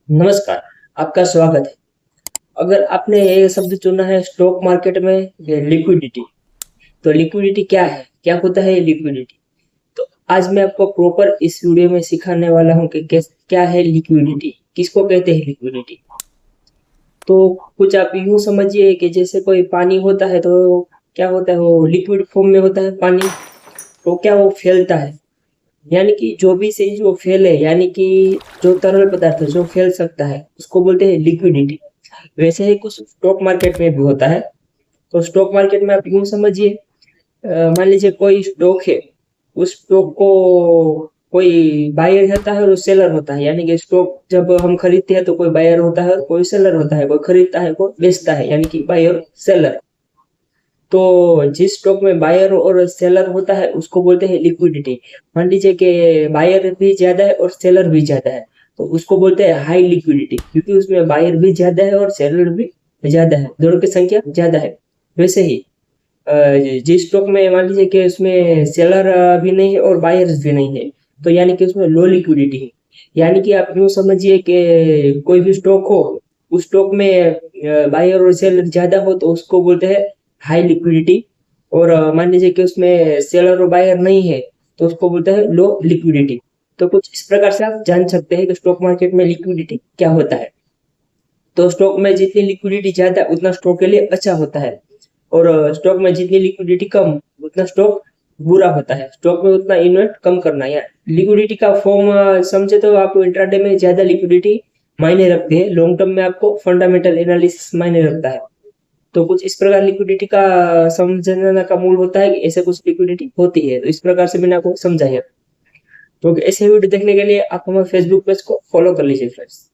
नमस्कार, आपका स्वागत है। अगर आपने ये शब्द चुना है स्टॉक मार्केट में ये लिक्विडिटी, तो लिक्विडिटी क्या है? क्या होता है ये लिक्विडिटी? तो आज मैं आपको प्रॉपर इस वीडियो में सिखाने वाला हूँ कि क्या है लिक्विडिटी, किसको कहते हैं लिक्विडिटी। तो कुछ आप यूं समझिए कि जैसे कोई पानी होता है तो क्या होता है, वो लिक्विड फॉर्म में होता है पानी। तो क्या वो फैलता है, यानी कि जो भी चीज वो फैले, यानी कि जो तरल पदार्थ जो फैल सकता है उसको बोलते हैं लिक्विडिटी। वैसे ही कुछ स्टॉक मार्केट में भी होता है। तो स्टॉक मार्केट में आप यूं समझिए, मान लीजिए कोई स्टॉक है, उस स्टॉक को कोई बायर होता है और सेलर होता है। यानी कि स्टॉक जब हम खरीदते हैं तो कोई बायर होता है और कोई सेलर होता है, कोई खरीदता है कोई बेचता है, यानी कि बायर सेलर। तो जिस स्टॉक में बायर और सेलर होता है उसको बोलते हैं लिक्विडिटी। मान लीजिए कि बायर भी ज्यादा है और सेलर भी ज्यादा है, तो उसको बोलते हैं हाई लिक्विडिटी, क्योंकि उसमें बायर भी ज्यादा है और सेलर भी ज्यादा है, दोनों की संख्या ज्यादा है। वैसे ही अ, जिस स्टॉक में मान लीजिए कि उसमें सेलर भी नहीं है और बायर्स भी नहीं है, तो यानी कि उसमें लो लिक्विडिटी है। यानी कि आप यूं समझिए कि कोई भी स्टॉक हो, उस स्टॉक में बायर और सेलर ज्यादा हो तो उसको बोलते हैं हाई लिक्विडिटी। और मान लीजिए कि उसमें सेलर और बायर नहीं है तो उसको बोलते हैं लो लिक्विडिटी। तो कुछ इस प्रकार से आप जान सकते हैं कि स्टॉक मार्केट में लिक्विडिटी क्या होता है। तो स्टॉक में जितनी लिक्विडिटी ज्यादा उतना स्टॉक के लिए अच्छा होता है, और स्टॉक में जितनी लिक्विडिटी कम उतना स्टॉक बुरा होता है। स्टॉक में उतना इन्वेस्ट कम करना है। लिक्विडिटी का फॉर्म समझे तो आप इंट्राडे में ज्यादा लिक्विडिटी मायने रखते हैं, लॉन्ग टर्म में आपको फंडामेंटल एनालिसिस मायने रखता है। तो कुछ इस प्रकार लिक्विडिटी का समझने का मूल होता है कि ऐसे कुछ लिक्विडिटी होती है। तो इस प्रकार से मैंने आपको समझाया। तो ऐसे वीडियो देखने के लिए आप हमारे फेसबुक पेज को फॉलो कर लीजिए फ्रेंड्स।